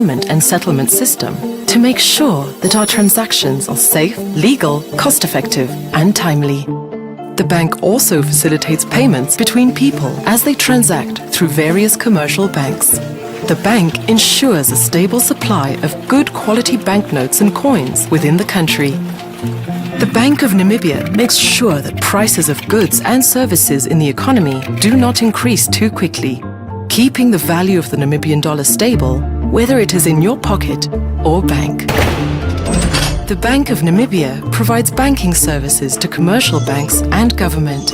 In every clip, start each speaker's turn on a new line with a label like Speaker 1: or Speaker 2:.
Speaker 1: payment and settlement system to make sure that our transactions are safe, legal, cost-effective, and timely. The bank also facilitates payments between people as they transact through various commercial banks. The bank ensures a stable supply of good quality banknotes and coins within the country. The Bank of Namibia makes sure that prices of goods and services in the economy do not increase too quickly, keeping the value of the Namibian dollar stable, whether it is in your pocket or bank. The Bank of Namibia provides banking services to commercial banks and government.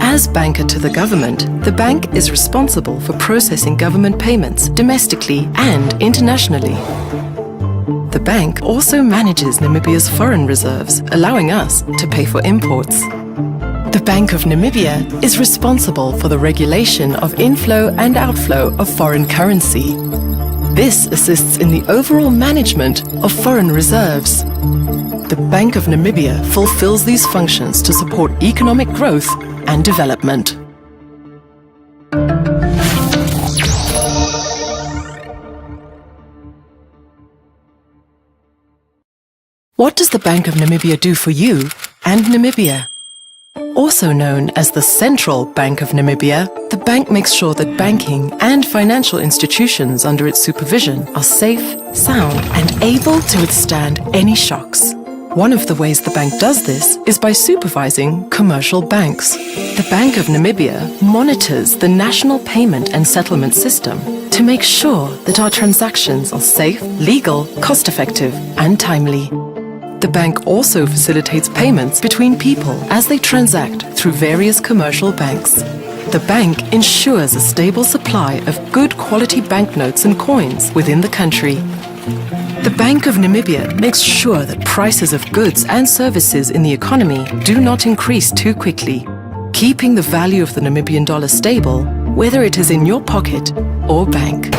Speaker 1: As banker to the government, the bank is responsible for processing government payments domestically and internationally. The bank also manages Namibia's foreign reserves, allowing us to pay for imports. The Bank of Namibia is responsible for the regulation of inflow and outflow of foreign currency. This assists in the overall management of foreign reserves. The Bank of Namibia fulfills these functions to support economic growth and development. What does the Bank of Namibia do for you and Namibia? Also known as the Central Bank of Namibia, the bank makes sure that banking and financial institutions under its supervision are safe, sound, and able to withstand any shocks. One of the ways the bank does this is by supervising commercial banks. The Bank of Namibia monitors the national payment and settlement system to make sure that our transactions are safe, legal, cost-effective, and timely. The bank also facilitates payments between people as they transact through various commercial banks. The bank ensures a stable supply of good quality banknotes and coins within the country. The Bank of Namibia makes sure that prices of goods and services in the economy do not increase too quickly, keeping the value of the Namibian dollar stable, whether it is in your pocket or bank.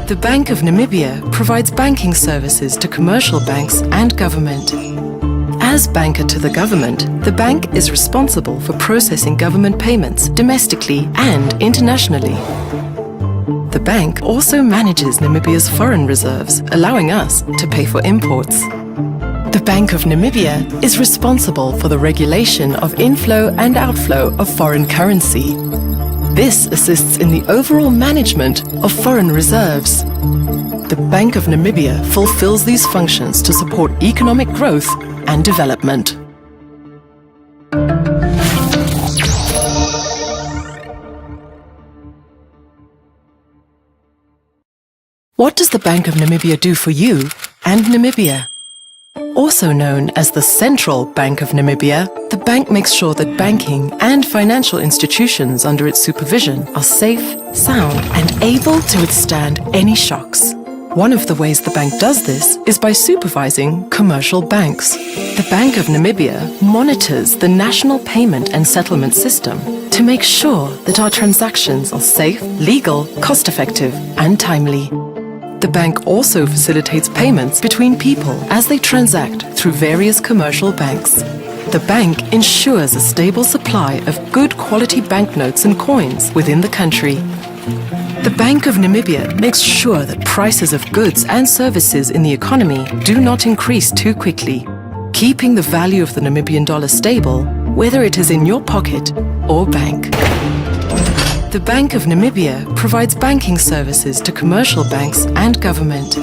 Speaker 1: The Bank of Namibia provides banking services to commercial banks and government. As banker to the government, the bank is responsible for processing government payments domestically and internationally. The bank also manages Namibia's foreign reserves, allowing us to pay for imports. The Bank of Namibia is responsible for the regulation of inflow and outflow of foreign currency. This assists in the overall management of foreign reserves. The Bank of Namibia fulfills these functions to support economic growth and development. What does the Bank of Namibia do for you and Namibia? Also known as the Central Bank of Namibia, the bank makes sure that banking and financial institutions under its supervision are safe, sound, and able to withstand any shocks. One of the ways the bank does this is by supervising commercial banks. The Bank of Namibia monitors the national payment and settlement system to make sure that our transactions are safe, legal, cost-effective, and timely. The bank also facilitates payments between people as they transact through various commercial banks. The bank ensures a stable supply of good quality banknotes and coins within the country. The Bank of Namibia makes sure that prices of goods and services in the economy do not increase too quickly, keeping the value of the Namibian dollar stable, whether it is in your pocket or bank. The Bank of Namibia provides banking services to commercial banks and government.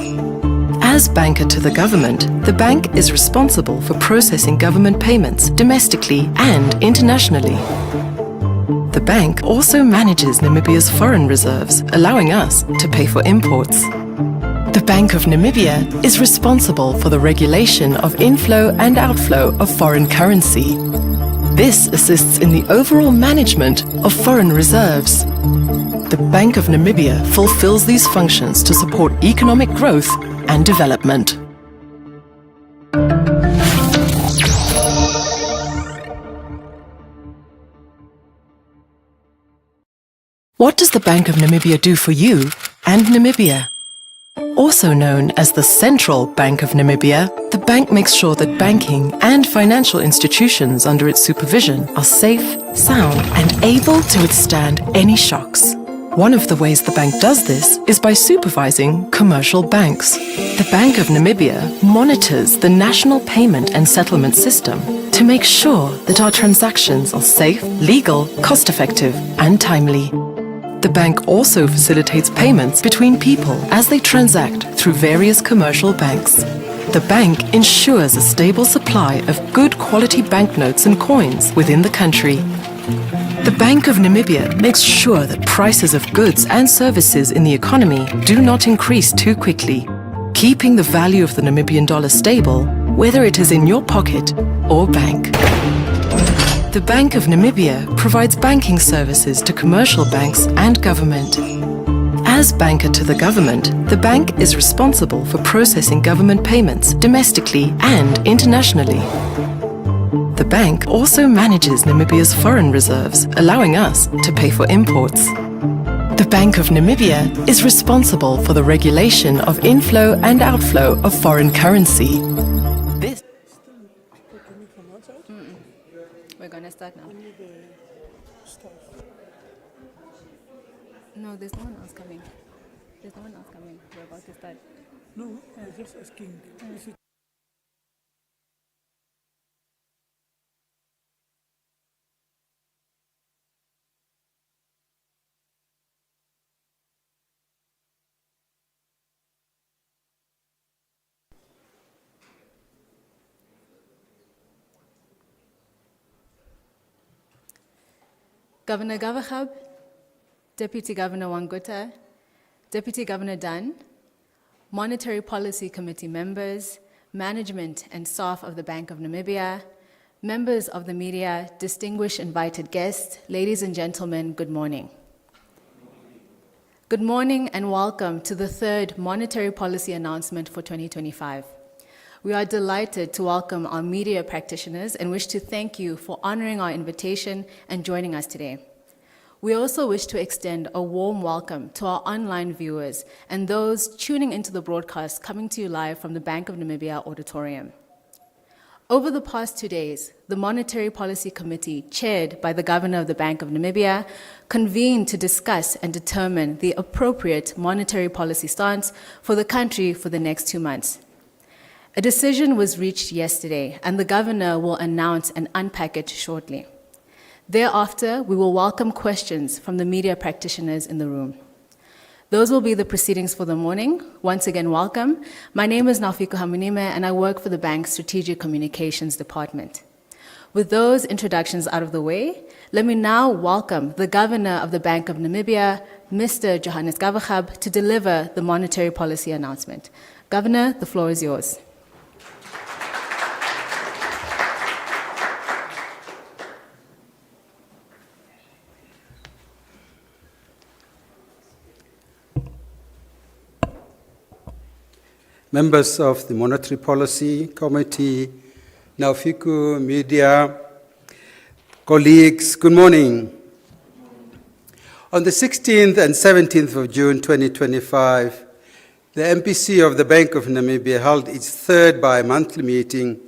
Speaker 1: As banker to the government, the bank is responsible for processing government payments domestically and internationally. The bank also manages Namibia's foreign reserves, allowing us to pay for imports. The Bank of Namibia is responsible for the regulation of inflow and outflow of foreign currency. This assists in the overall management of foreign reserves. The Bank of Namibia fulfills these functions to support economic growth and development. What does the Bank of Namibia do for you and Namibia? Also known as the Central Bank of Namibia, the bank makes sure that banking and financial institutions under its supervision are safe, sound, and able to withstand any shocks. One of the ways the bank does this is by supervising commercial banks. The Bank of Namibia monitors the national payment and settlement system to make sure that our transactions are safe, legal, cost-effective, and timely. The bank also facilitates payments between people as they transact through various commercial banks. The bank ensures a stable supply of good quality banknotes and coins within the country. The Bank of Namibia makes sure that prices of goods and services in the economy do not increase too quickly, keeping the value of the Namibian dollar stable, whether it is in your pocket or bank. The Bank of Namibia provides banking services to commercial banks and government. As banker to the government, the bank is responsible for processing government payments domestically and internationally. The bank also manages Namibia's foreign reserves, allowing us to pay for imports. The Bank of Namibia is responsible for the regulation of inflow and outflow of foreign currency.
Speaker 2: We're going to start now. No, there's no one else coming. There's no one else coming. We're about to start.
Speaker 3: No, I was just asking.
Speaker 2: Governor Gavachab, Deputy Governor Wangota, Deputy Governor Dunn, Monetary Policy Committee members, management and staff of the Bank of Namibia, members of the media, distinguished invited guests, ladies and gentlemen, good morning. Good morning and welcome to the third monetary policy announcement for 2025. We are delighted to welcome our media practitioners and wish to thank you for honoring our invitation and joining us today. We also wish to extend a warm welcome to our online viewers and those tuning into the broadcast coming to you live from the Bank of Namibia auditorium. Over the past 2 days, the Monetary Policy Committee, chaired by the Governor of the Bank of Namibia, convened to discuss and determine the appropriate monetary policy stance for the country for the next 2 months. A decision was reached yesterday, and the Governor will announce and unpack it shortly. Thereafter, we will welcome questions from the media practitioners in the room. Those will be the proceedings for the morning. Once again, welcome. My name is Naufiko Hamunime, and I work for the bank's Strategic Communications Department. With those introductions out of the way, let me now welcome the Governor of the Bank of Namibia, Mr. Johannes Gavachab, to deliver the monetary policy announcement. Governor, the floor is yours.
Speaker 4: Members of the Monetary Policy Committee, Naufiko, media, colleagues, good morning. On the 16th and 17th of June 2025, the MPC of the Bank of Namibia held its third bi-monthly meeting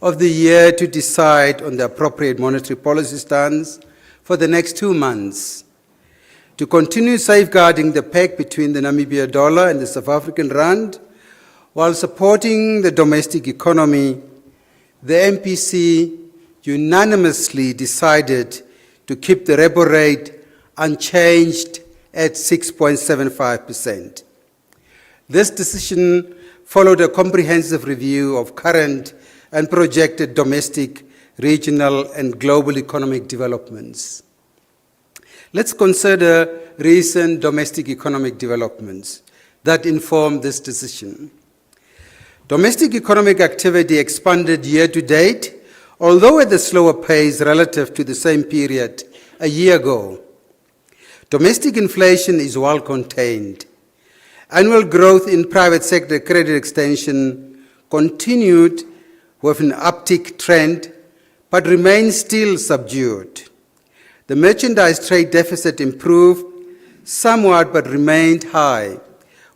Speaker 4: of the year to decide on the appropriate monetary policy stance for the next 2 months. To continue safeguarding the peg between the Namibia dollar and the South African rand, while supporting the domestic economy, the MPC unanimously decided to keep the repo rate unchanged at 6.75%. This decision followed a comprehensive review of current and projected domestic, regional, and global economic developments. Let's consider recent domestic economic developments that inform this decision. Domestic economic activity expanded year to date, although at a slower pace relative to the same period a year ago. Domestic inflation is well contained. Annual growth in private sector credit extension continued with an uptick trend, but remains still subdued. The merchandise trade deficit improved somewhat but remained high,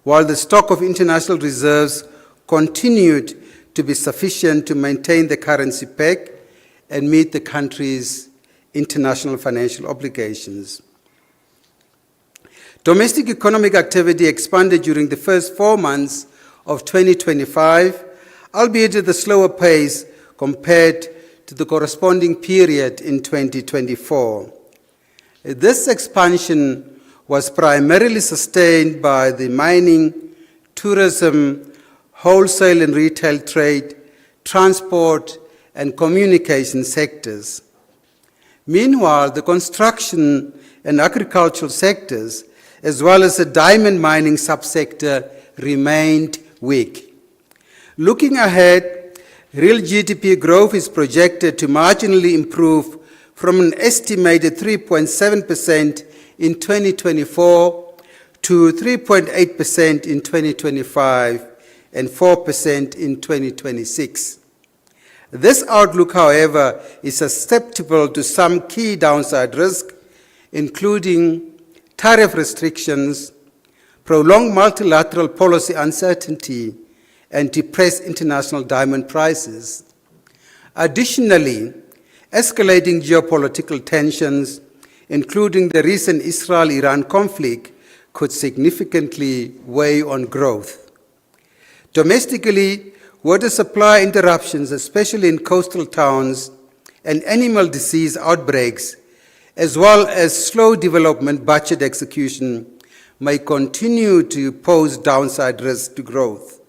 Speaker 4: while the stock of international reserves continued to be sufficient to maintain the currency peg and meet the country's international financial obligations. Domestic economic activity expanded during the first 4 months of 2025, albeit at a slower pace compared to the corresponding period in 2024. This expansion was primarily sustained by the mining, tourism, wholesale and retail trade, transport, and communication sectors. Meanwhile, the construction and agricultural sectors, as well as the diamond mining subsector, remained weak. Looking ahead, real GDP growth is projected to marginally improve from an estimated 3.7% in 2024 to 3.8% in 2025 and 4% in 2026. This outlook, however, is susceptible to some key downside risks, including tariff restrictions, prolonged multilateral policy uncertainty, and depressed international diamond prices. Additionally, escalating geopolitical tensions, including the recent Israel-Iran conflict, could significantly weigh on growth. Domestically, water supply interruptions, especially in coastal towns, and animal disease outbreaks, as well as slow development budget execution, may continue to pose downside risks to growth.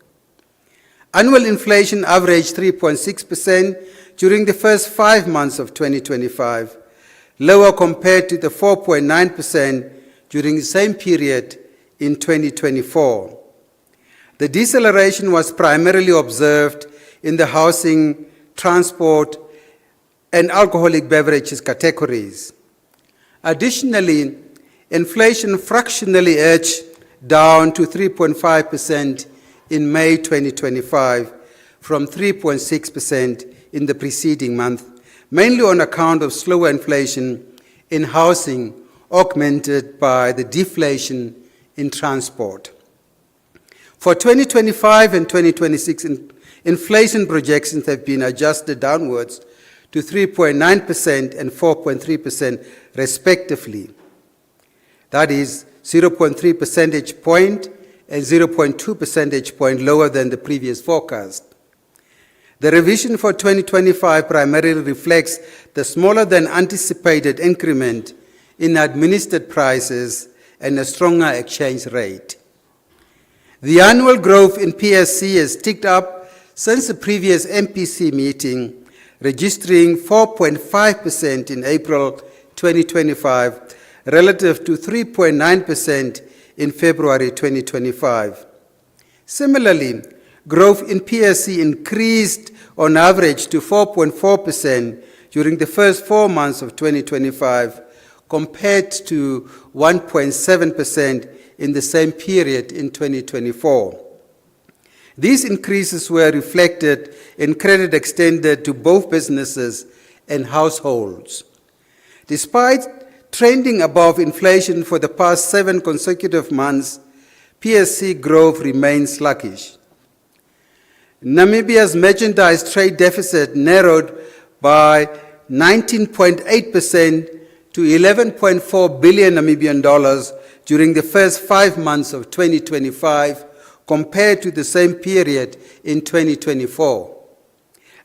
Speaker 4: Annual inflation averaged 3.6% during the first 5 months of 2025, lower compared to the 4.9% during the same period in 2024. The deceleration was primarily observed in the housing, transport, and alcoholic beverages categories. Additionally, inflation fractionally edged down to 3.5% in May 2025 from 3.6% in the preceding month, mainly on account of slower inflation in housing, augmented by the deflation in transport. For 2025 and 2026, inflation projections have been adjusted downwards to 3.9% and 4.3% respectively. That is 0.3 percentage point and 0.2 percentage point lower than the previous forecast. The revision for 2025 primarily reflects the smaller than anticipated increment in administered prices and a stronger exchange rate. The annual growth in PSC has ticked up since the previous MPC meeting, registering 4.5% in April 2025 relative to 3.9% in February 2025. Similarly, growth in PSC increased on average to 4.4% during the first 4 months of 2025 compared to 1.7% in the same period in 2024. These increases were reflected in credit extended to both businesses and households. Despite trending above inflation for the past 7 consecutive months, PSC growth remains sluggish. Namibia's merchandise trade deficit narrowed by 19.8% to 11.4 billion Namibian dollars during the first 5 months of 2025 compared to the same period in 2024.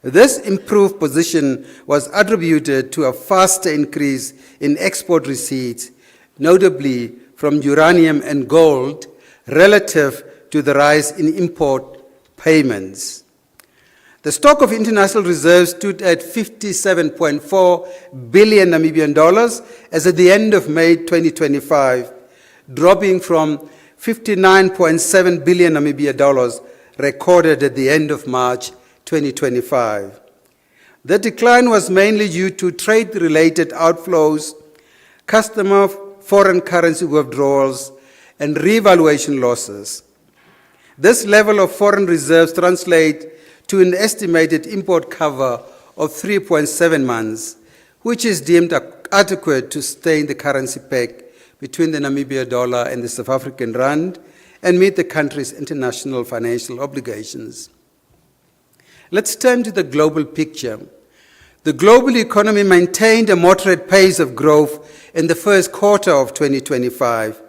Speaker 4: This improved position was attributed to a faster increase in export receipts, notably from uranium and gold, relative to the rise in import payments. The stock of international reserves stood at 57.4 billion Namibian dollars as at the end of May 2025, dropping from 59.7 billion Namibian dollars recorded at the end of March 2025. The decline was mainly due to trade-related outflows, customer foreign currency withdrawals, and revaluation losses. This level of foreign reserves translates to an estimated import cover of 3.7 months, which is deemed adequate to sustain the currency peg between the Namibia dollar and the South African rand and meet the country's international financial obligations. Let's turn to the global picture. The global economy maintained a moderate pace of growth in the first quarter of 2025,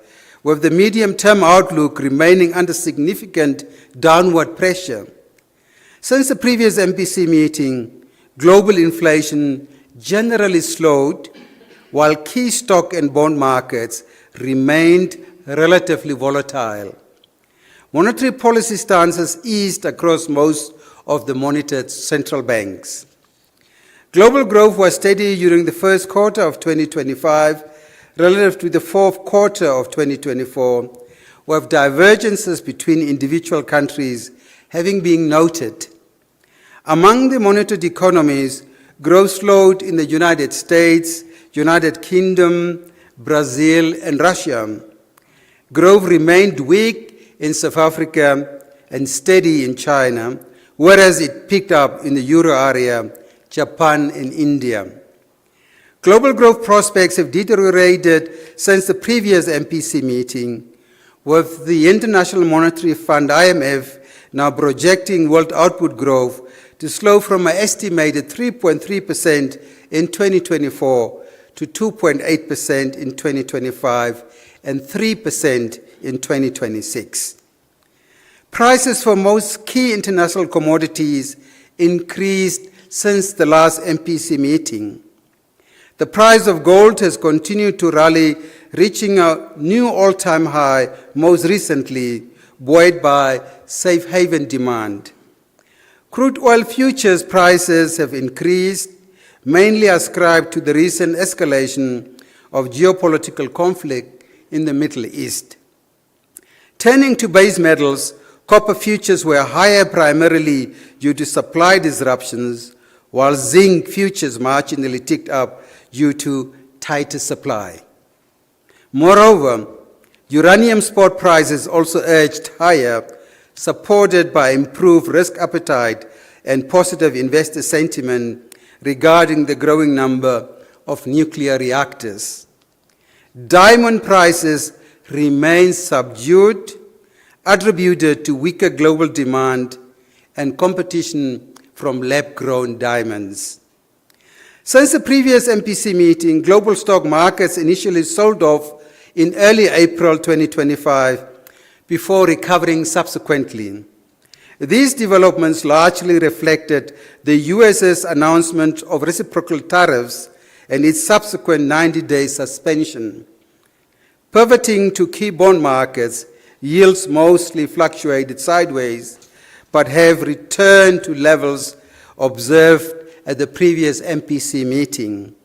Speaker 4: with the medium-term outlook remaining under significant downward pressure. Since the previous MPC meeting, global inflation generally slowed, while key stock and bond markets remained relatively volatile. Monetary policy stances eased across most of the monitored central banks. Global growth was steady during the first quarter of 2025 relative to the fourth quarter of 2024, with divergences between individual countries having been noted. Among the monitored economies, growth slowed in the United States, United Kingdom, Brazil, and Russia. Growth remained weak in South Africa and steady in China, whereas it picked up in the Euro area, Japan, and India. Global growth prospects have deteriorated since the previous MPC meeting, with the International Monetary Fund, IMF, now projecting world output growth to slow from an estimated 3.3% in 2024 to 2.8% in 2025 and 3% in 2026. Prices for most key international commodities increased since the last MPC meeting. The price of gold has continued to rally, reaching a new all-time high most recently, buoyed by safe haven demand. Crude oil futures prices have increased, mainly ascribed to the recent escalation of geopolitical conflict in the Middle East. Turning to base metals, copper futures were higher primarily due to supply disruptions, while zinc futures marginally ticked up due to tighter supply. Moreover, uranium spot prices also edged higher, supported by improved risk appetite and positive investor sentiment regarding the growing number of nuclear reactors. Diamond prices remain subdued, attributed to weaker global demand and competition from lab-grown diamonds. Since the previous MPC meeting, global stock markets initially sold off in early April 2025 before recovering subsequently. These developments largely reflected the US's announcement of reciprocal tariffs and its subsequent 90-day suspension. Pivoting to key bond markets, yields mostly fluctuated sideways, but have returned to levels observed at the previous MPC meeting,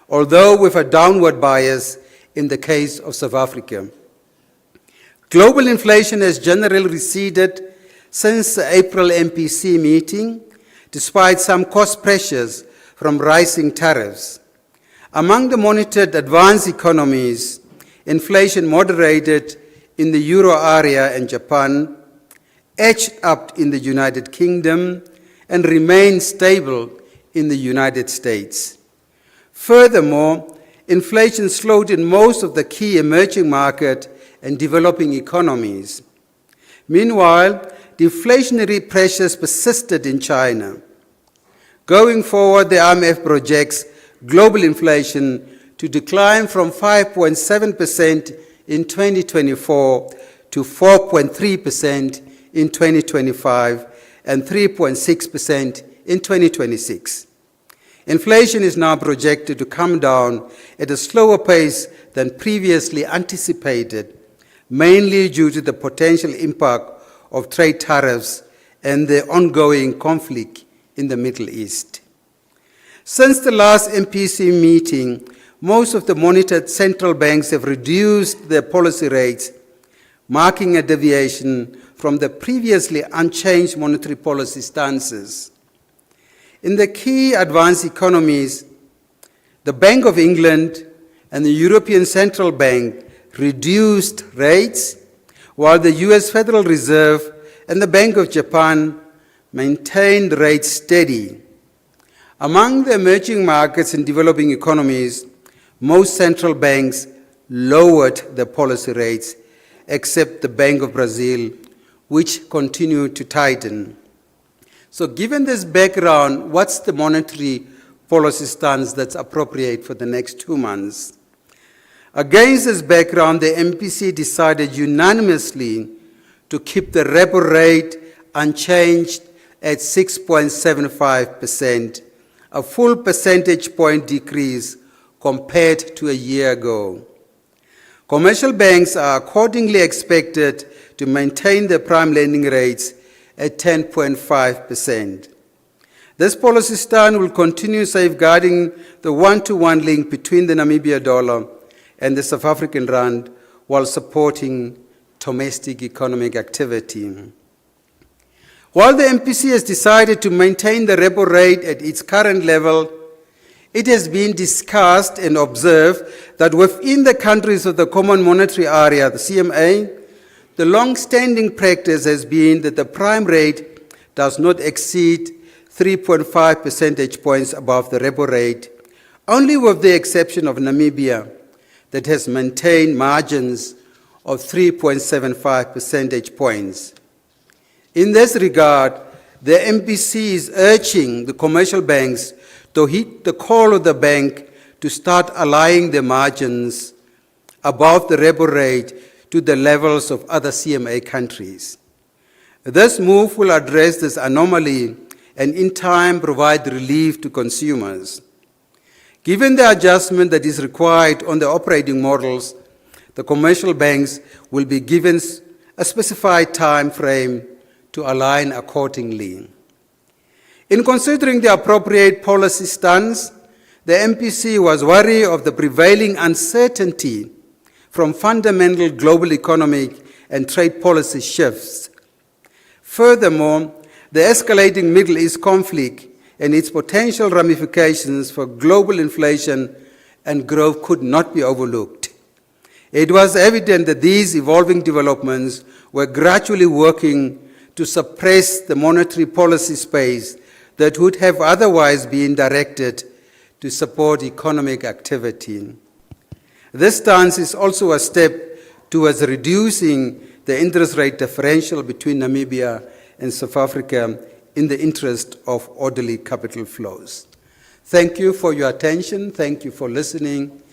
Speaker 4: although with a downward bias in the case of South Africa. Global inflation has generally receded since the April MPC meeting, despite some cost pressures from rising tariffs. Among the monitored advanced economies, inflation moderated in the Euro area and Japan, edged up in the United Kingdom, and remained stable in the United States. Furthermore, inflation slowed in most of the key emerging market and developing economies. Meanwhile, deflationary pressures persisted in China. Going forward, the IMF projects global inflation to decline from 5.7% in 2024 to 4.3% in 2025 and 3.6% in 2026. Inflation is now projected to come down at a slower pace than previously anticipated, mainly due to the potential impact of trade tariffs and the ongoing conflict in the Middle East. Since the last MPC meeting, most of the monitored central banks have reduced their policy rates, marking a deviation from the previously unchanged monetary policy stances. In the key advanced economies, the Bank of England and the European Central Bank reduced rates, while the US Federal Reserve and the Bank of Japan maintained rates steady. Among the emerging markets and developing economies, most central banks lowered their policy rates, except the Bank of Brazil, which continued to tighten. So given this background, what's the monetary policy stance that's appropriate for the next 2 months? Against this background, the MPC decided unanimously to keep the repo rate unchanged at 6.75%, a full percentage point decrease compared to a year ago. Commercial banks are accordingly expected to maintain their prime lending rates at 10.5%. This policy stance will continue safeguarding the one-to-one link between the Namibia dollar and the South African rand while supporting domestic economic activity. While the MPC has decided to maintain the repo rate at its current level, it has been discussed and observed that within the countries of the Common Monetary Area, the CMA, the long-standing practice has been that the prime rate does not exceed 3.5 percentage points above the repo rate, only with the exception of Namibia, that has maintained margins of 3.75 percentage points. In this regard, the MPC is urging the commercial banks to heed the call of the bank to start aligning their margins above the repo rate to the levels of other CMA countries. This move will address this anomaly and in time provide relief to consumers. Given the adjustment that is required on the operating models, the commercial banks will be given a specified time frame to align accordingly. In considering the appropriate policy stance, the MPC was wary of the prevailing uncertainty from fundamental global economic and trade policy shifts. Furthermore, the escalating Middle East conflict and its potential ramifications for global inflation and growth could not be overlooked. It was evident that these evolving developments were gradually working to suppress the monetary policy space that would have otherwise been directed to support economic activity. This stance is also a step towards reducing the interest rate differential between Namibia and South Africa in the interest of orderly capital flows. Thank you for your attention. Thank you for listening.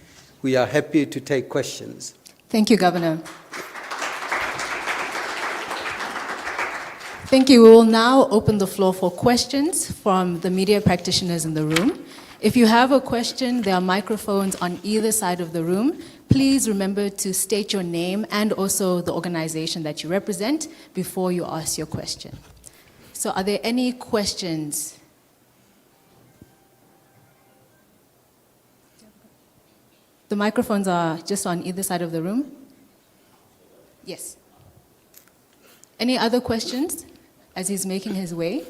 Speaker 4: We are happy to take questions.
Speaker 2: Thank you, Governor. Thank you. We will now open the floor for questions from the media practitioners in the room. If you have a question, there are microphones on either side of the room. Please remember to state your name and also the organization that you represent before you ask your question. So are there any questions? The microphones are just on either side of the room. Yes. Any other questions as he's making his way?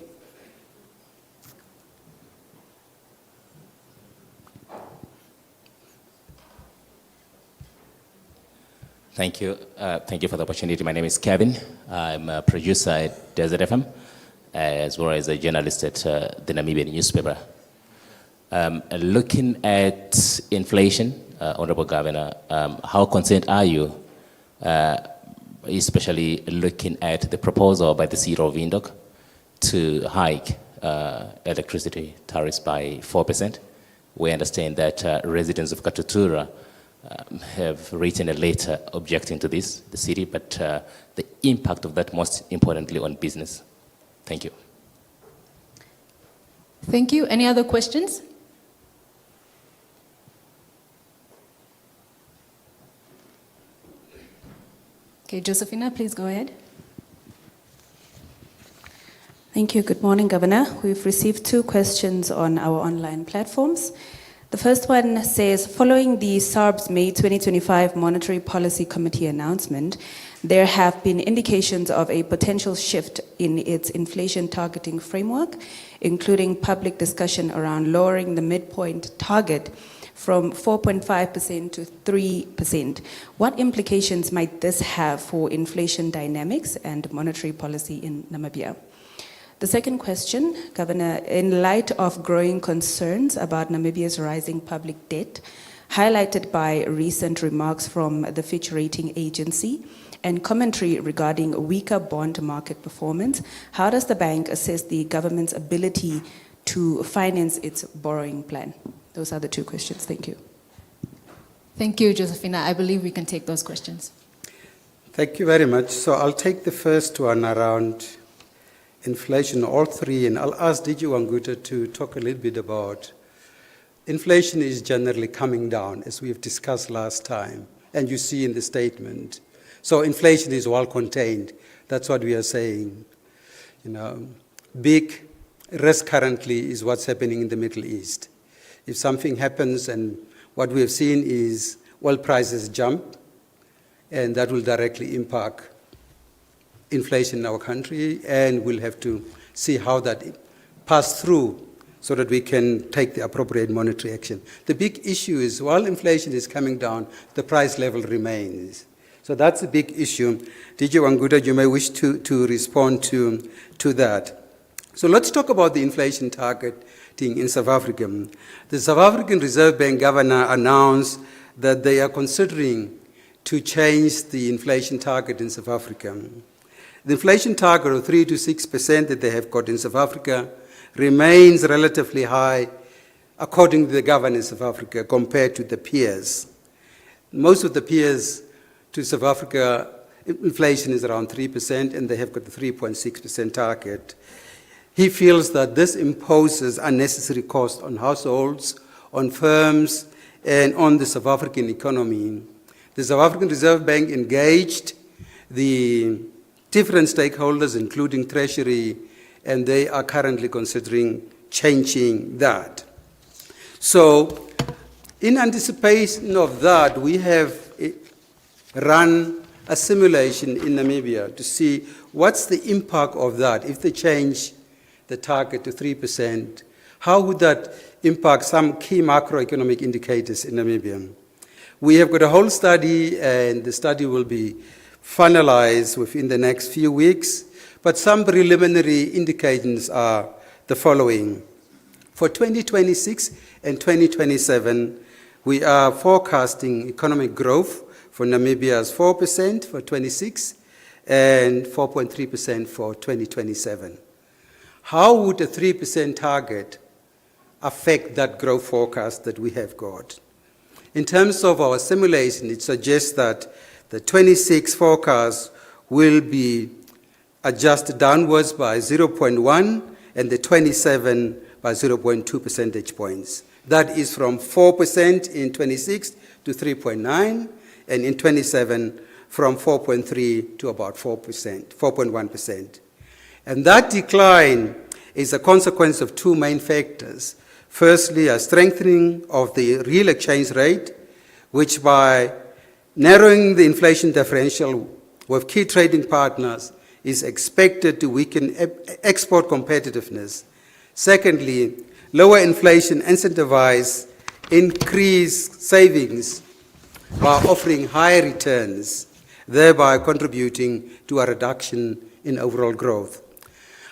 Speaker 5: Thank you. Thank you for the opportunity. My name is Kevin. I'm a producer at Desert FM, as well as a journalist at the Namibian newspaper. Looking at inflation, Honorable Governor, how concerned are you, especially looking at the proposal by the CEO of Windhoek to hike electricity tariffs by 4%? We understand that residents of Katutura have written a letter objecting to this, the city, but the impact of that most importantly on business. Thank you.
Speaker 2: Thank you. Any other questions? Okay, Josephina, please go ahead.
Speaker 6: Thank you. Good morning, Governor. We've received 2 questions on our online platforms. The first one says, following the SARB's May 2025 Monetary Policy Committee announcement, there have been indications of a potential shift in its inflation targeting framework, including public discussion around lowering the midpoint target from 4.5% to 3%. What implications might this have for inflation dynamics and monetary policy in Namibia? The second question, Governor, in light of growing concerns about Namibia's rising public debt, highlighted by recent remarks from the Fitch Rating Agency and commentary regarding weaker bond market performance, how does the bank assess the government's ability to finance its borrowing plan? Those are the 2 questions. Thank you.
Speaker 2: Thank you, Josephina. I believe we can take those questions.
Speaker 4: Thank you very much. So I'll take the first one around inflation, all three, and I'll ask DG Wanguta to talk a little bit about inflation is generally coming down, as we've discussed last time, and you see in the statement. So inflation is well contained. That's what we are saying. Big risk currently is what's happening in the Middle East. If something happens, and what we have seen is oil prices jump, and that will directly impact inflation in our country, and we'll have to see how that passes through so that we can take the appropriate monetary action. The big issue is while inflation is coming down, the price level remains. So that's a big issue. DG Wanguta, you may wish to respond to that. So let's talk about the inflation targeting in South Africa. The South African Reserve Bank governor announced that they are considering to change the inflation target in South Africa. The inflation target of 3 to 6% that they have got in South Africa remains relatively high, according to the governor in South Africa, compared to the peers. Most of the peers to South Africa, inflation is around 3%, and they have got the 3.6% target. He feels that this imposes unnecessary cost on households, on firms, and on the South African economy. The South African Reserve Bank engaged the different stakeholders, including Treasury, and they are currently considering changing that. So, in anticipation of that, we have run a simulation in Namibia to see what's the impact of that if they change the target to 3%. How would that impact some key macroeconomic indicators in Namibia? We have got a whole study, and the study will be finalized within the next few weeks, but some preliminary indicators are the following. For 2026 and 2027, we are forecasting economic growth for Namibia as 4% for 26 and 4.3% for 2027. How would a 3% target affect that growth forecast that we have got? In terms of our simulation, it suggests that the 26 forecast will be adjusted downwards by 0.1 and the 27 by 0.2 percentage points. That is from 4% in 26 to 3.9, and in 27 from 4.3 to about 4%, 4.1%. And that decline is a consequence of two main factors. Firstly, a strengthening of the real exchange rate, which by narrowing the inflation differential with key trading partners is expected to weaken export competitiveness. Secondly, lower inflation incentivizes increased savings by offering higher returns, thereby contributing to a reduction in overall growth.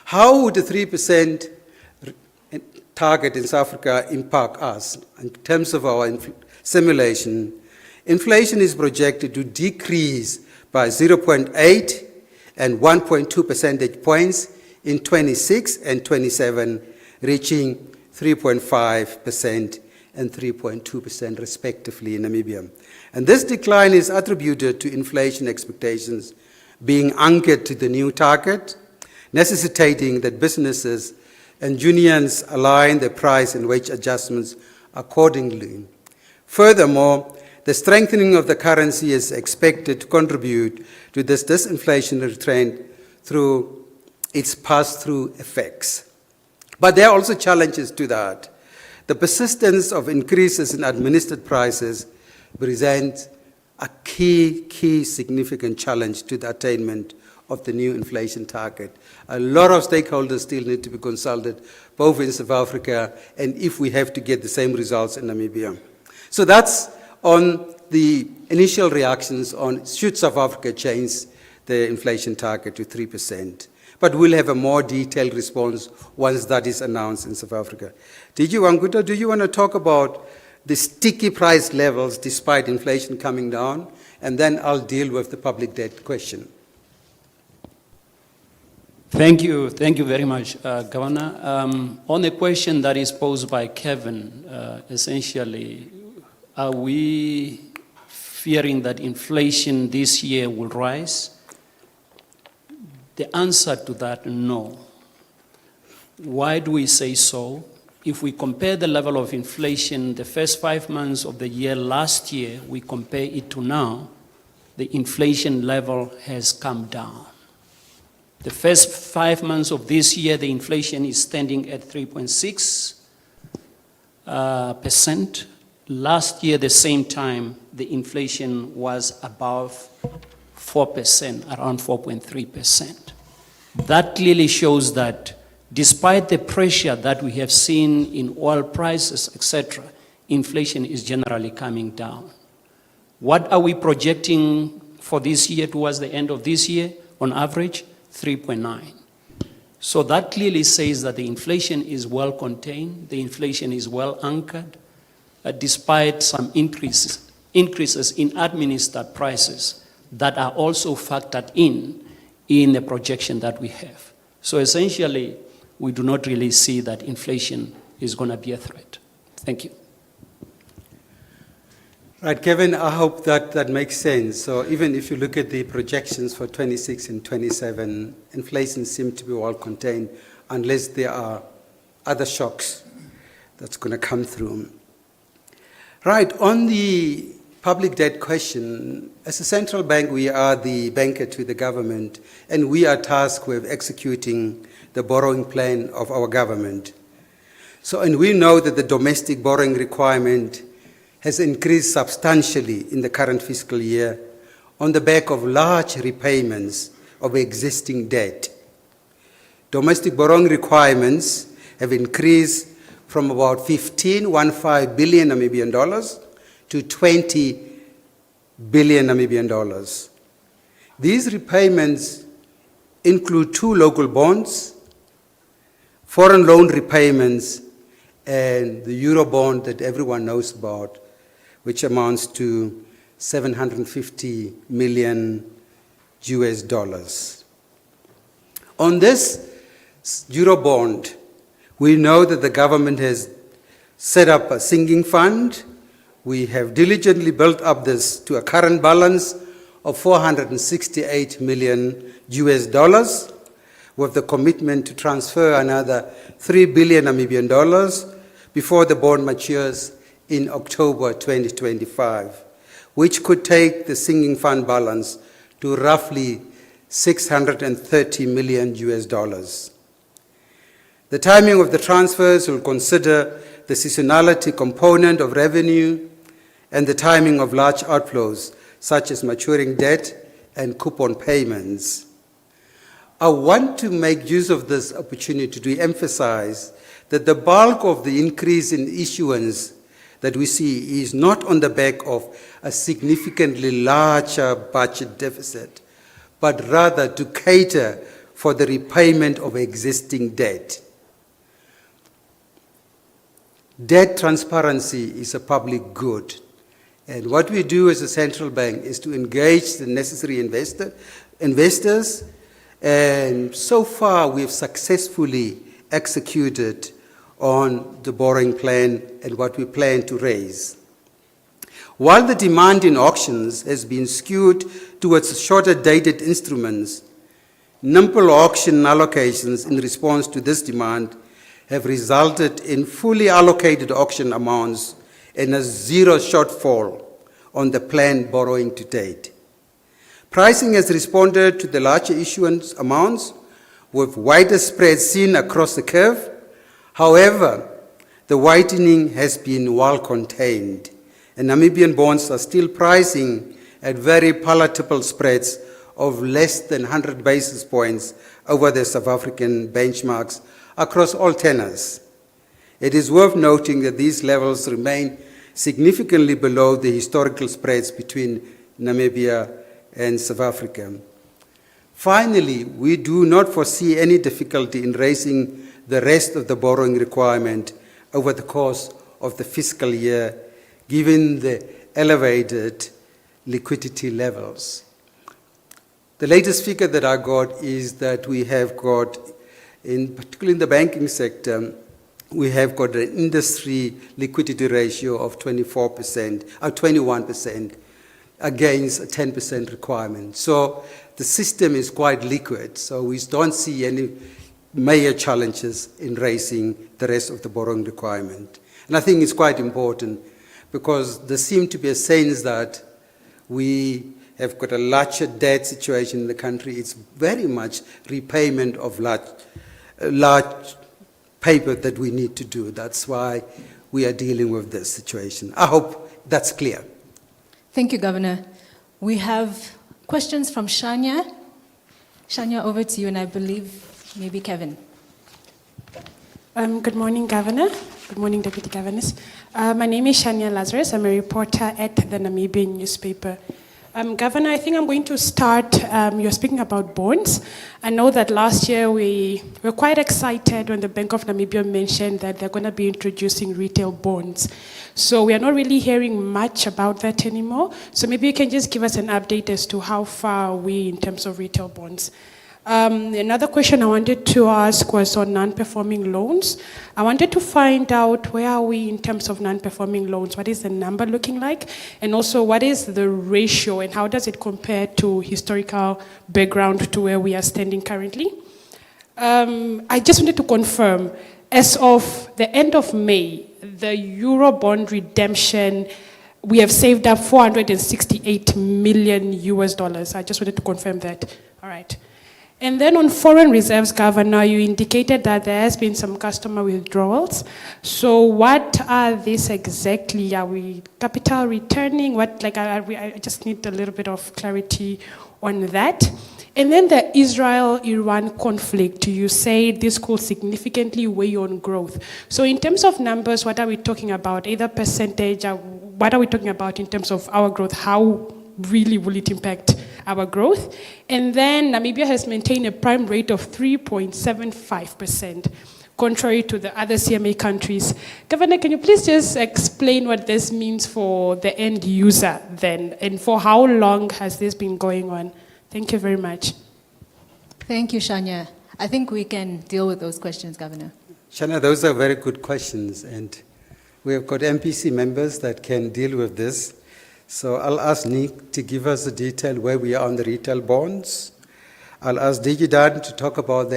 Speaker 4: How would the 3% target in South Africa impact us in terms of our simulation? Inflation is projected to decrease by 0.8 and 1.2 percentage points in 26 and 27, reaching 3.5% and 3.2% respectively in Namibia. And this decline is attributed to inflation expectations being anchored to the new target, necessitating that businesses and unions align their price and wage adjustments accordingly. Furthermore, the strengthening of the currency is expected to contribute to this disinflationary trend through its pass-through effects. But there are also challenges to that. The persistence of increases in administered prices presents a key significant challenge to the attainment of the new inflation target. A lot of stakeholders still need to be consulted, both in South Africa and if we have to get the same results in Namibia. So that's on the initial reactions on should South Africa change the inflation target to 3%. But we'll have a more detailed response once that is announced in South Africa. DG Wanguta, do you want to talk about the sticky price levels despite inflation coming down? And then I'll deal with the public debt question.
Speaker 7: Thank you very much, Governor. On the question that is posed by Kevin, essentially, are we fearing that inflation this year will rise? The answer to that, no. Why do we say so? If we compare the level of inflation the first 5 months of the year last year, we compare it to now, the inflation level has come down. The first 5 months of this year, the inflation is standing at 3.6%. Last year, the same time, the inflation was above 4%, around 4.3%. That clearly shows that despite the pressure that we have seen in oil prices, etc., inflation is generally coming down. What are we projecting for this year towards the end of this year? On average, 3.9. So that clearly says that the inflation is well contained, the inflation is well anchored, despite some increases in administered prices that are also factored in the projection that we have. So essentially, we do not really see that inflation is going to be a threat. Thank you.
Speaker 4: Right, Kevin, I hope that makes sense. So even if you look at the projections for 26 and 27, inflation seems to be well contained unless there are other shocks that's going to come through. Right, on the public debt question, as a central bank, we are the banker to the government, and we are tasked with executing the borrowing plan of our government. So, and we know that the domestic borrowing requirement has increased substantially in the current fiscal year on the back of large repayments of existing debt. Domestic borrowing requirements have increased from about 15 billion Namibian dollars to 20 billion Namibian dollars. These repayments include 2 local bonds, foreign loan repayments, and the euro bond that everyone knows about, which amounts to 750 million US dollars. On this euro bond, we know that the government has set up a sinking fund. We have diligently built up this to a current balance of 468 million US dollars, with the commitment to transfer another 3 billion Namibian dollars before the bond matures in October 2025, which could take the sinking fund balance to roughly 630 million US dollars. The timing of the transfers will consider the seasonality component of revenue and the timing of large outflows, such as maturing debt and coupon payments. I want to make use of this opportunity to emphasize that the bulk of the increase in issuance that we see is not on the back of a significantly larger budget deficit, but rather to cater for the repayment of existing debt. Debt transparency is a public good, and what we do as a central bank is to engage the necessary investors, and so far we've successfully executed on the borrowing plan and what we plan to raise. While the demand in auctions has been skewed towards shorter dated instruments, nimble auction allocations in response to this demand have resulted in fully allocated auction amounts and a zero shortfall on the planned borrowing to date. Pricing has responded to the larger issuance amounts with wider spreads seen across the curve. However, the widening has been well contained, and Namibian bonds are still pricing at very palatable spreads of less than 100 basis points over the South African benchmarks across all tenors. It is worth noting that these levels remain significantly below the historical spreads between Namibia and South Africa. Finally, we do not foresee any difficulty in raising the rest of the borrowing requirement over the course of the fiscal year, given the elevated liquidity levels. The latest figure that I got is that we have got, particularly in the banking sector, we have got an industry liquidity ratio of 21%, against a 10% requirement. So the system is quite liquid, so we don't see any major challenges in raising the rest of the borrowing requirement. And I think it's quite important because there seems to be a sense that we have got a larger debt situation in the country. It's very much repayment of large paper that we need to do. That's why we are dealing with this situation. I hope that's clear.
Speaker 2: Thank you, Governor. We have questions from Shania. Shania, over to you, and I believe maybe Kevin.
Speaker 8: Good morning, Governor. Good morning, Deputy Governors. My name is Shania Lazarus. I'm a reporter at the Namibian newspaper. Governor, I think I'm going to start, you're speaking about bonds. I know that last year we were quite excited when the Bank of Namibia mentioned that they're going to be introducing retail bonds. So we are not really hearing much about that anymore. So maybe you can just give us an update as to how far are we in terms of retail bonds. Another question I wanted to ask was on non-performing loans. I wanted to find out where are we in terms of non-performing loans? What is the number looking like? And also what is the ratio and how does it compare to historical background to where we are standing currently? I just wanted to confirm, as of the end of May, the Euro bond redemption, we have saved up $468 million US. I just wanted to confirm that. All right. And then on foreign reserves, Governor, you indicated that there has been some customer withdrawals. So what are these exactly? Are we capital returning? I just need a little bit of clarity on that. And then the Israel-Iran conflict, you say this could significantly weigh on growth. So in terms of numbers, what are we talking about? Either percentage, or what are we talking about in terms of our growth? How really will it impact our growth? And then Namibia has maintained a prime rate of 3.75%, contrary to the other CMA countries. Governor, can you please just explain what this means for the end user then, and for how long has this been going on? Thank you very much.
Speaker 2: Thank you, Shania. I think we can deal with those questions, Governor.
Speaker 4: Shana, those are very good questions, and we have got MPC members that can deal with this. So I'll ask Nick to give us the detail where we are on the retail bonds. I'll ask Digidan to talk about the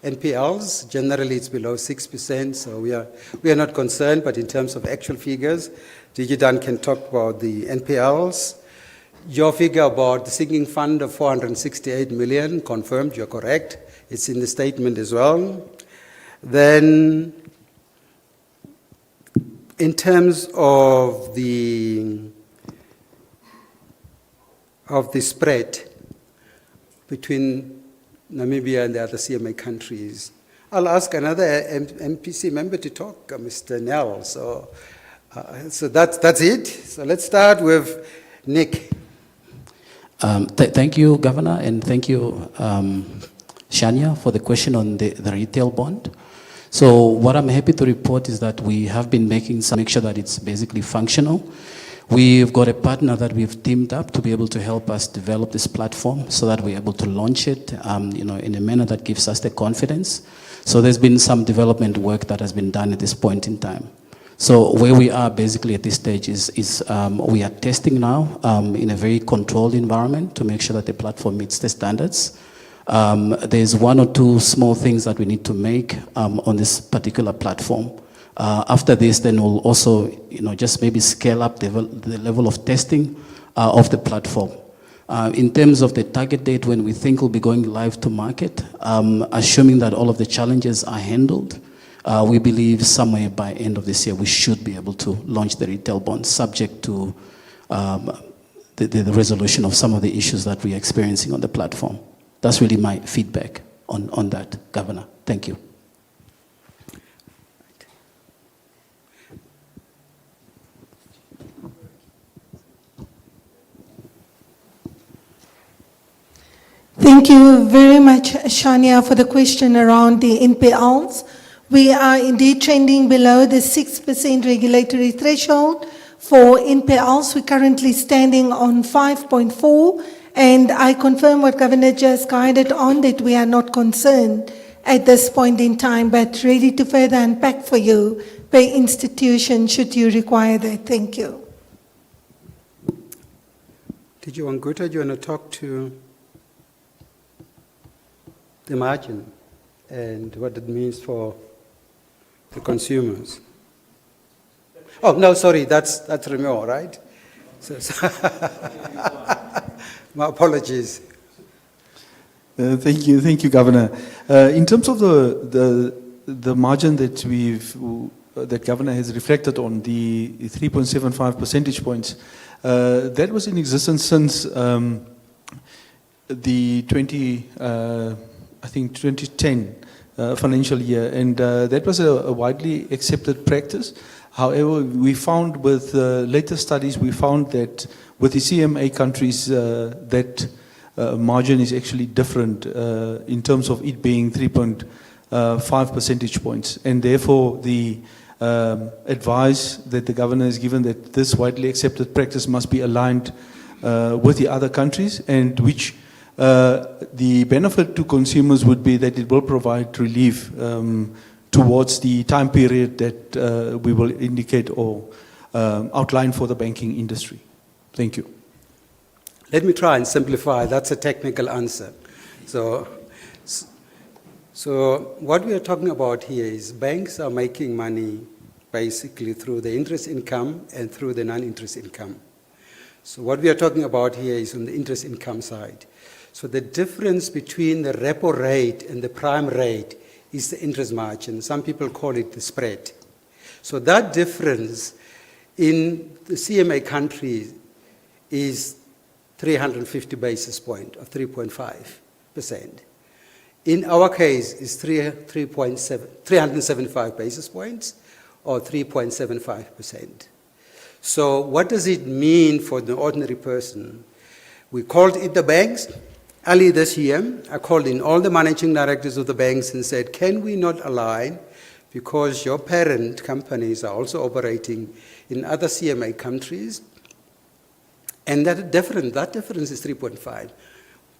Speaker 4: NPLs. Generally, it's below 6%, so we are not concerned, but in terms of actual figures, Digidan can talk about the NPLs. Your figure about the sinking fund of 468 million, confirmed, you're correct. It's in the statement as well. Then, in terms of the spread between Namibia and the other CMA countries, I'll ask another MPC member to talk, Mr. Nell. So that's it. So let's start with Nick.
Speaker 9: Thank you, Governor, and thank you, Shania, for the question on the retail bond. So what I'm happy to report is that we have been make sure that it's basically functional. We've got a partner that we've teamed up to be able to help us develop this platform so that we're able to launch it in a manner that gives us the confidence. So there's been some development work that has been done at this point in time. So where we are basically at this stage is we are testing now in a very controlled environment to make sure that the platform meets the standards. There's one or two small things that we need to make on this particular platform. After this, then we'll also, just maybe scale up the level of testing of the platform. In terms of the target date when we think we'll be going live to market, assuming that all of the challenges are handled, we believe somewhere by end of this year we should be able to launch the retail bond, subject to the resolution of some of the issues that we're experiencing on the platform. That's really my feedback on that, Governor. Thank you.
Speaker 10: Thank you very much, Shania, for the question around the NPLs. We are indeed trending below the 6% regulatory threshold for NPLs. We're currently standing on 5.4%, and I confirm what Governor just guided on, that we are not concerned at this point in time, but ready to further unpack for you per institution should you require that. Thank you.
Speaker 4: Did you want Guta, do you want to talk to the margin and what it means for the consumers? Oh, no, sorry, that's Remo, right? My apologies.
Speaker 11: Thank you, Governor. In terms of the margin that Governor has reflected on, the 3.75 percentage points, that was in existence since the 2010 financial year, and that was a widely accepted practice. However, we found with later studies, we found that with the CMA countries, that margin is actually different in terms of it being 3.5 percentage points. And therefore, the advice that the Governor has given that this widely accepted practice must be aligned with the other countries, and which the benefit to consumers would be that it will provide relief towards the time period that we will indicate or outline for the banking industry. Thank you.
Speaker 4: Let me try and simplify. That's a technical answer. So what we are talking about here is banks are making money basically through the interest income and through the non-interest income. So what we are talking about here is on the interest income side. So the difference between the repo rate and the prime rate is the interest margin. Some people call it the spread. So that difference in the CMA countries is 350 basis point or 3.5%. In our case, it's 375 basis points or 3.75%. So what does it mean for the ordinary person? We called in the banks. Early this year, I called in all the managing directors of the banks and said, can we not align, because your parent companies are also operating in other CMA countries, and that difference is 3.5.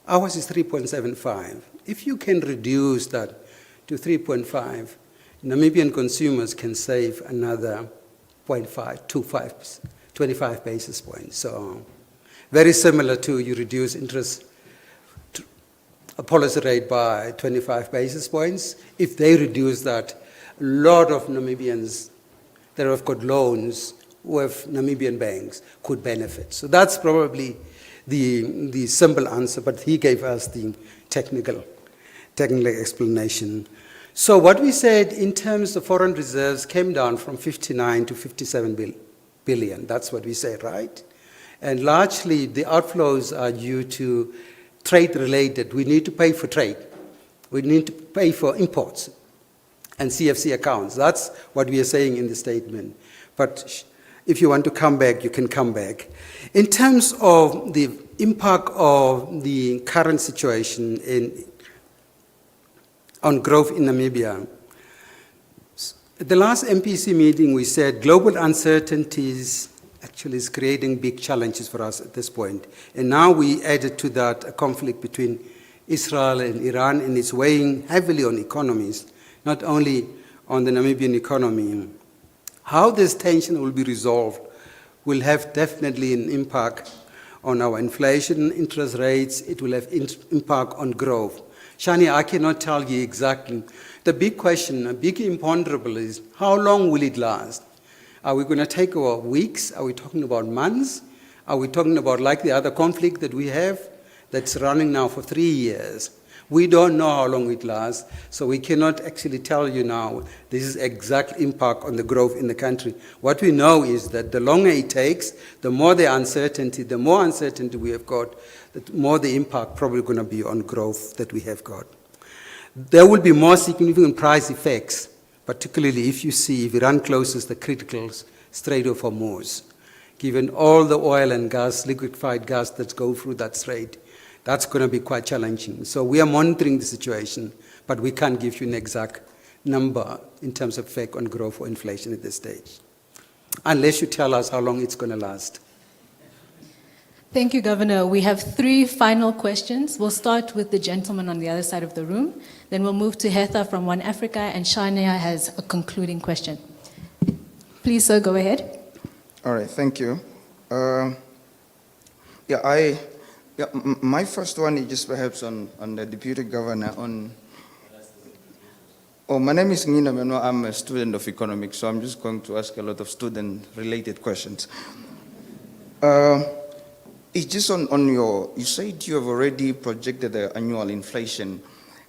Speaker 4: Ours is 3.75. If you can reduce that to 3.5, Namibian consumers can save another 25 basis points. So very similar to you reduce interest a policy rate by 25 basis points. If they reduce that, a lot of Namibians that have got loans with Namibian banks could benefit. So that's probably the simple answer, but he gave us the technical explanation. So what we said in terms of foreign reserves came down from 59 to 57 billion. That's what we said, right? And largely the outflows are due to trade related. We need to pay for trade. We need to pay for imports and CFC accounts. That's what we are saying in the statement. But if you want to come back, you can come back. In terms of the impact of the current situation on growth in Namibia, at the last MPC meeting we said global uncertainties actually is creating big challenges for us at this point. And now we added to that a conflict between Israel and Iran, and it's weighing heavily on economies, not only on the Namibian economy. How this tension will be resolved will have definitely an impact on our inflation, interest rates. It will have impact on growth. Shani, I cannot tell you exactly. The big question, a big imponderable is how long will it last? Are we going to take about weeks? Are we talking about months? Are we talking about like the other conflict that we have that's running now for 3 years? We don't know how long it lasts, so we cannot actually tell you now this is exact impact on the growth in the country. What we know is that the longer it takes, the more uncertainty we have got, the more the impact probably going to be on growth that we have got. There will be more significant price effects, particularly if Iran closes the critical Strait of Hormuz. Given all the oil and gas, liquefied gas that go through that strait, that's going to be quite challenging. So we are monitoring the situation, but we can't give you an exact number in terms of effect on growth or inflation at this stage, unless you tell us how long it's going to last.
Speaker 2: Thank you, Governor. We have 3 final questions. We'll start with the gentleman on the other side of the room. Then we'll move to Hetha from One Africa, and Shania has a concluding question. Please, sir, go ahead.
Speaker 12: All right, thank you. My first one is just perhaps on the Deputy Governor on. Oh, my name is Nina Meno. I'm a student of economics, so I'm just going to ask a lot of student-related questions. It's just on your, you said you have already projected the annual inflation,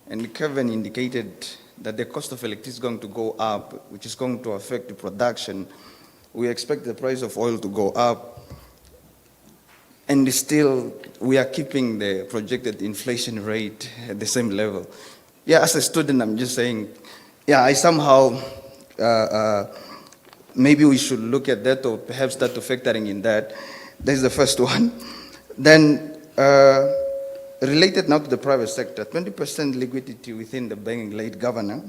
Speaker 12: and Kevin indicated that the cost of electricity is going to go up, which is going to affect the production. We expect the price of oil to go up, and still we are keeping the projected inflation rate at the same level. Yeah, as a student, I'm just saying, yeah, I somehow, maybe we should look at that or perhaps start to factoring in that. That's the first one. Then, related now to the private sector, 20% liquidity within the banking late governor,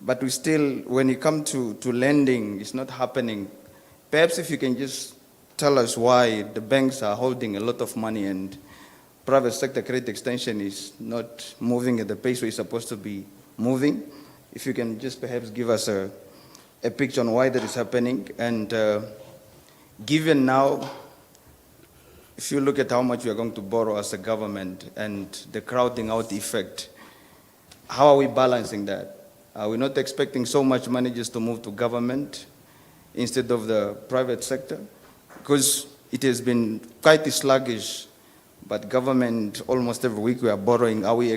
Speaker 12: but we still, when you come to lending, it's not happening. Perhaps if you can just tell us why the banks are holding a lot of money and private sector credit extension is not moving at the pace we're supposed to be moving. If you can just perhaps give us a picture on why that is happening. And given now, if you look at how much we are going to borrow as a government and the crowding out effect, how are we balancing that? Are we not expecting so much money just to move to government instead of the private sector? Because it has been quite sluggish, but government, almost every week we are borrowing. Are we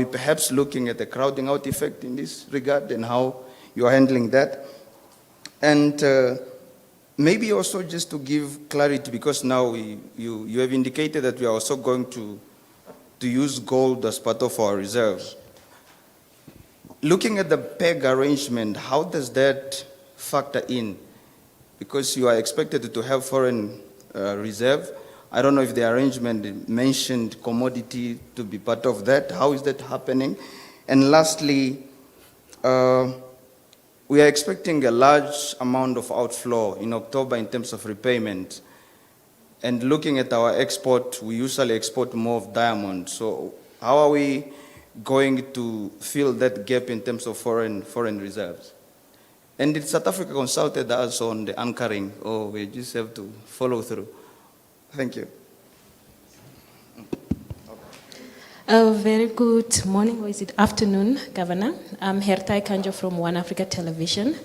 Speaker 12: perhaps looking at the crowding out effect in this regard and how you are handling that? And maybe also just to give clarity, because now you have indicated that we are also going to use gold as part of our reserves. Looking at the PEG arrangement, how does that factor in? Because you are expected to have foreign reserve. I don't know if the arrangement mentioned commodity to be part of that. How is that happening? And lastly, we are expecting a large amount of outflow in October in terms of repayment. And looking at our export, we usually export more of diamonds. So how are we going to fill that gap in terms of foreign reserves? And did South Africa consulted us on the anchoring, or we just have to follow through? Thank you.
Speaker 13: Very good morning, or is it afternoon, Governor? I'm Hertai Kanjo from One Africa Television.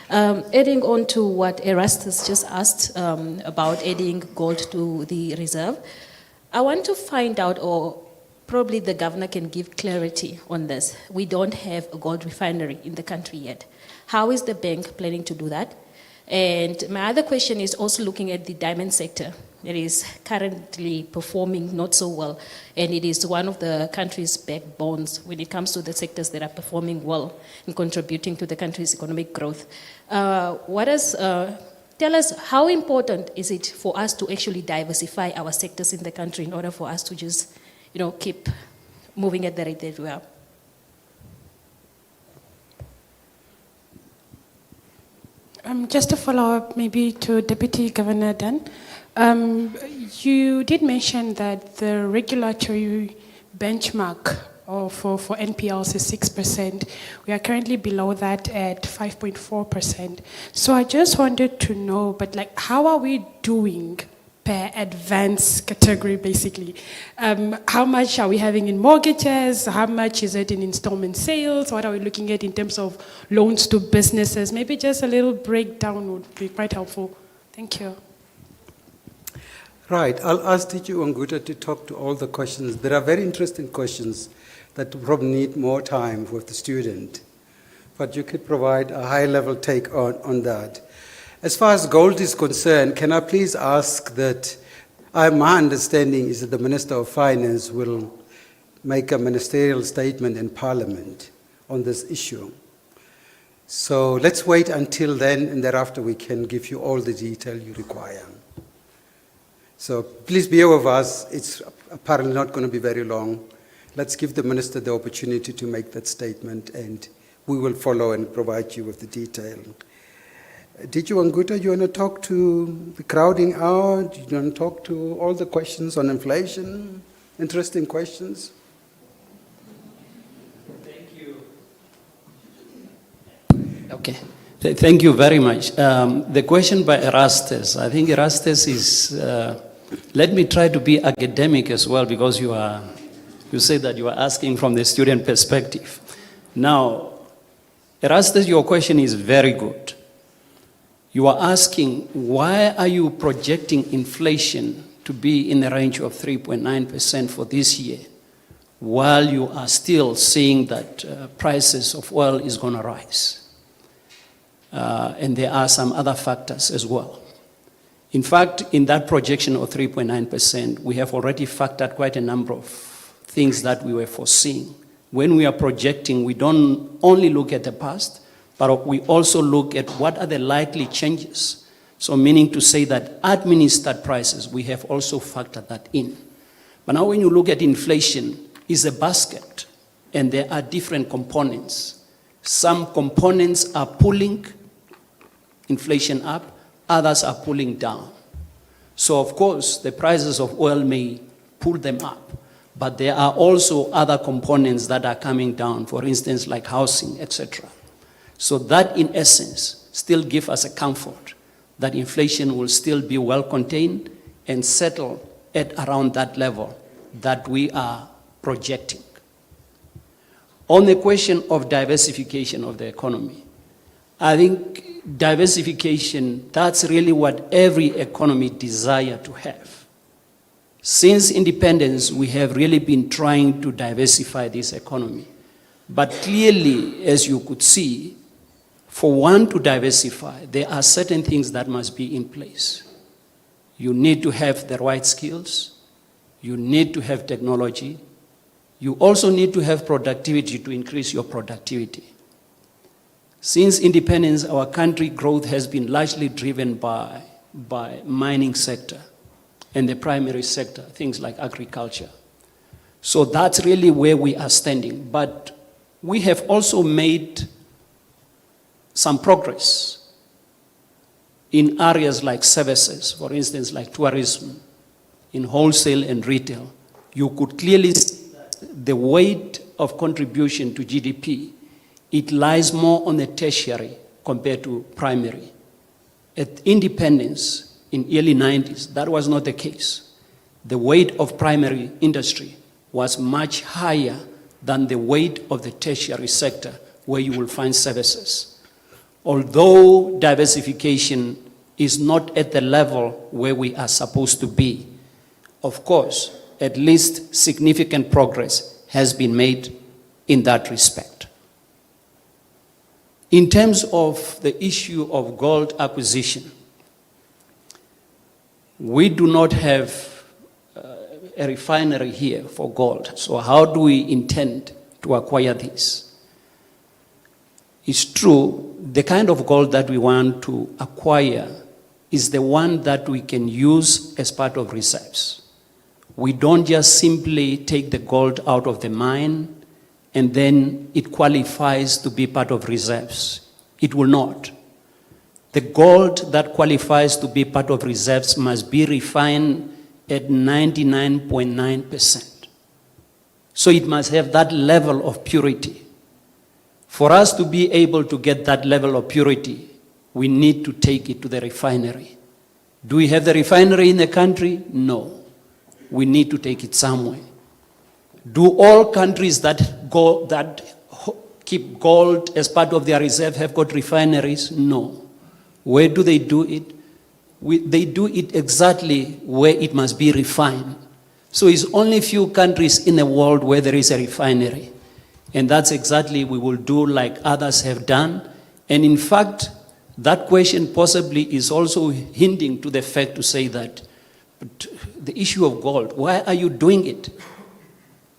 Speaker 13: Adding on to what Erastus just asked about adding gold to the reserve, I want to find out, or probably the governor can give clarity on this. We don't have a gold refinery in the country yet. How is the bank planning to do that? And my other question is also looking at the diamond sector. It is currently performing not so well, and it is one of the country's backbones when it comes to the sectors that are performing well and contributing to the country's economic growth. Tell us, how important is it for us to actually diversify our sectors in the country in order for us to just, keep moving at the rate that we are?
Speaker 8: Just to follow up maybe to Deputy Governor Dan, you did mention that the regulatory benchmark for NPLs is 6%. We are currently below that at 5.4%. So I just wanted to know, but how are we doing per advanced category, basically? How much are we having in mortgages? How much is it in installment sales? What are we looking at in terms of loans to businesses? Maybe just a little breakdown would be quite helpful. Thank you.
Speaker 4: Right. I'll ask Teacher Wanguta to talk to all the questions. There are very interesting questions that probably need more time with the student. But you could provide a high-level take on that. As far as gold is concerned, can I please ask that my understanding is that the Minister of Finance will make a ministerial statement in Parliament on this issue. So let's wait until then, and thereafter we can give you all the detail you require. So please bear with us. It's apparently not going to be very long. Let's give the Minister the opportunity to make that statement, and we will follow and provide you with the detail. Teacher Wanguta, you want to talk to the crowding out? Do you want to talk to all the questions on inflation? Interesting questions.
Speaker 7: Thank you. Okay. Thank you very much. The question by Erastus, I think Erastus is Let me try to be academic as well, because you say that you are asking from the student perspective. Now, Erastus, your question is very good. You are asking, why are you projecting inflation to be in the range of 3.9% for this year, while you are still seeing that prices of oil is going to rise? And there are some other factors as well. In fact, in that projection of 3.9%, we have already factored quite a number of things that we were foreseeing. When we are projecting, we don't only look at the past, but we also look at what are the likely changes. So meaning to say that administered prices, we have also factored that in. But now when you look at inflation, it's a basket, and there are different components. Some components are pulling inflation up, others are pulling down. So of course, the prices of oil may pull them up, but there are also other components that are coming down, for instance, like housing, etc. So that, in essence, still gives us a comfort that inflation will still be well contained and settle at around that level that we are projecting. On the question of diversification of the economy, I think diversification, that's really what every economy desires to have. Since independence, we have really been trying to diversify this economy. But clearly, as you could see, for one to diversify, there are certain things that must be in place. You need to have the right skills. You need to have technology. You also need to have productivity to increase your productivity. Since independence, our country growth has been largely driven by mining sector and the primary sector, things like agriculture. So that's really where we are standing. But we have also made some progress in areas like services, for instance, like tourism, in wholesale and retail. You could clearly see that the weight of contribution to GDP, it lies more on the tertiary compared to primary. At independence in early 90s, that was not the case. The weight of primary industry was much higher than the weight of the tertiary sector, where you will find services. Although diversification is not at the level where we are supposed to be, of course, at least significant progress has been made in that respect. In terms of the issue of gold acquisition, we do not have a refinery here for gold. So how do we intend to acquire this? It's true, the kind of gold that we want to acquire is the one that we can use as part of reserves. We don't just simply take the gold out of the mine and then it qualifies to be part of reserves. It will not. The gold that qualifies to be part of reserves must be refined at 99.9%. So it must have that level of purity. For us to be able to get that level of purity, we need to take it to the refinery. Do we have the refinery in the country? No. We need to take it somewhere. Do all countries that keep gold as part of their reserve have got refineries? No. Where do they do it? They do it exactly where it must be refined. So it's only few countries in the world where there is a refinery. And that's exactly we will do like others have done. And in fact, that question possibly is also hinting to the fact to say that the issue of gold, why are you doing it?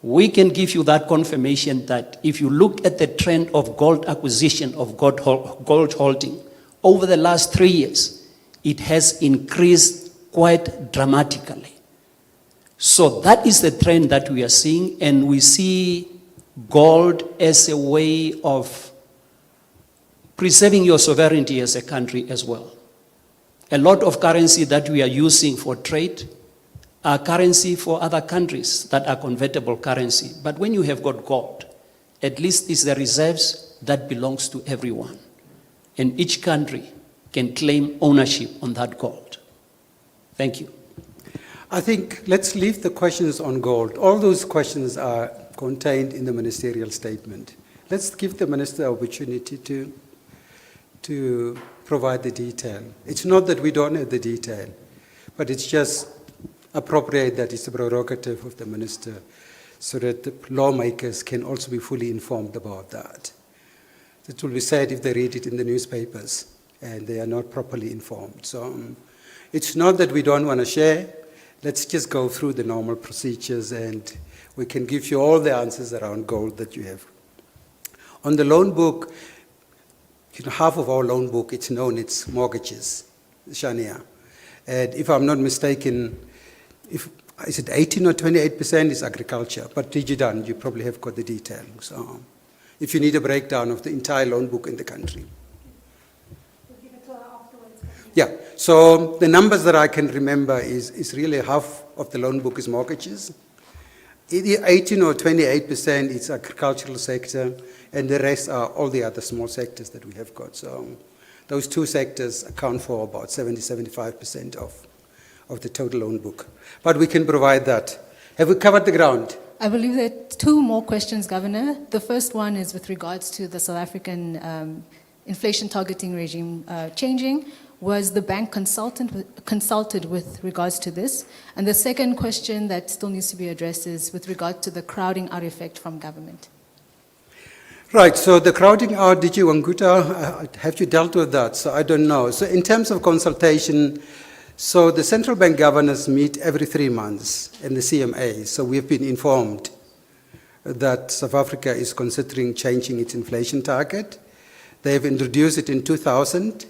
Speaker 7: We can give you that confirmation that if you look at the trend of gold acquisition, of gold holding, over the last 3 years, it has increased quite dramatically. So that is the trend that we are seeing, and we see gold as a way of preserving your sovereignty as a country as well. A lot of currency that we are using for trade are currency for other countries that are convertible currency. But when you have got gold, at least it's the reserves that belongs to everyone. And each country can claim ownership on that gold. Thank you.
Speaker 4: I think let's leave the questions on gold. All those questions are contained in the ministerial statement. Let's give the minister opportunity to provide the detail. It's not that we don't have the detail, but it's just appropriate that it's a prerogative of the minister so that the lawmakers can also be fully informed about that. It will be said if they read it in the newspapers and they are not properly informed. So it's not that we don't want to share. Let's just go through the normal procedures and we can give you all the answers around gold that you have. On the loan book, half of our loan book, it's known, it's mortgages, Shania. And if I'm not mistaken, is it 18 or 28% is agriculture? But Digidan, you probably have got the detail. So if you need a breakdown of the entire loan book in the country. Yeah, so the numbers that I can remember is really half of the loan book is mortgages. 18 or 28% is agricultural sector, and the rest are all the other small sectors that we have got. So those two sectors account for about 70-75% of the total loan book. But we can provide that. Have we covered the ground?
Speaker 2: I believe there are two more questions, Governor. The first one is with regards to the South African inflation targeting regime changing. Was the bank consulted with regards to this? And the second question that still needs to be addressed is with regard to the crowding out effect from government.
Speaker 4: Right, so the crowding out, did you, Anguta, have you dealt with that? So I don't know. So in terms of consultation, so the central bank governors meet every 3 months in the CMA. So we've been informed that South Africa is considering changing its inflation target. They have introduced it in 2000.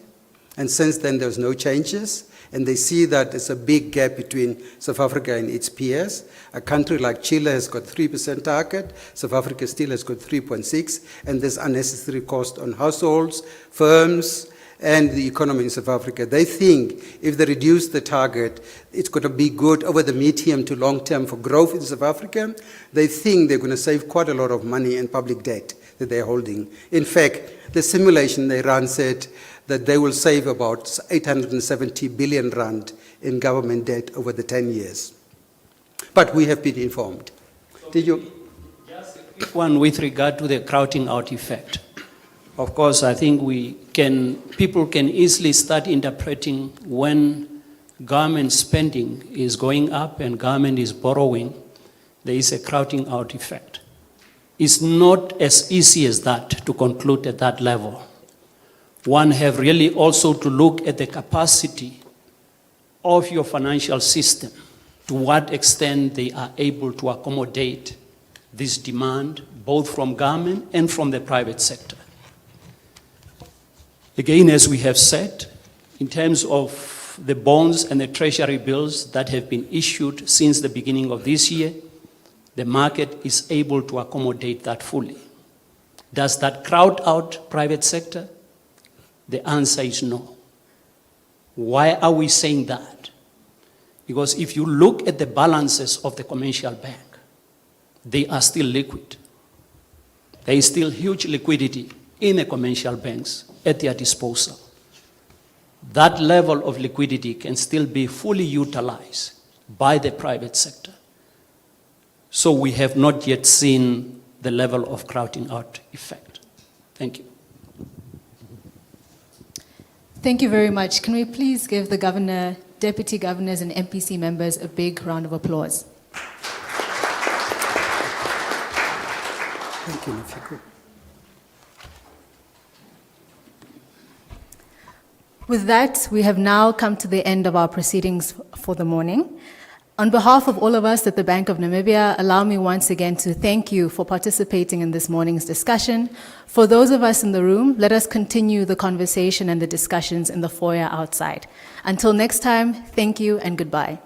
Speaker 4: And since then, there's no changes. And they see that there's a big gap between South Africa and its peers. A country like Chile has got 3% target. South Africa still has got 3.6. And there's unnecessary cost on households, firms, and the economy in South Africa. They think if they reduce the target, it's going to be good over the medium to long term for growth in South Africa. They think they're going to save quite a lot of money in public debt that they're holding. In fact, the simulation they ran said that they will save about 870 billion rand in government debt over the 10 years. But we have been informed. Did you?
Speaker 7: Just a quick one with regard to the crowding out effect. Of course, I think people can easily start interpreting when government spending is going up and government is borrowing, there is a crowding out effect. It's not as easy as that to conclude at that level. One have really also to look at the capacity of your financial system, to what extent they are able to accommodate this demand, both from government and from the private sector. Again, as we have said, in terms of the bonds and the treasury bills that have been issued since the beginning of this year, the market is able to accommodate that fully. Does that crowd out private sector? The answer is no. Why are we saying that? Because if you look at the balances of the commercial bank, they are still liquid. There is still huge liquidity in the commercial banks at their disposal. That level of liquidity can still be fully utilized by the private sector. So we have not yet seen the level of crowding out effect. Thank you.
Speaker 2: Thank you very much. Can we please give the Governor, Deputy Governors, and MPC members a big round of applause?
Speaker 4: Thank you, Nafiko.
Speaker 2: With that, we have now come to the end of our proceedings for the morning. On behalf of all of us at the Bank of Namibia, allow me once again to thank you for participating in this morning's discussion. For those of us in the room, let us continue the conversation and the discussions in the foyer outside. Until next time, thank you and goodbye.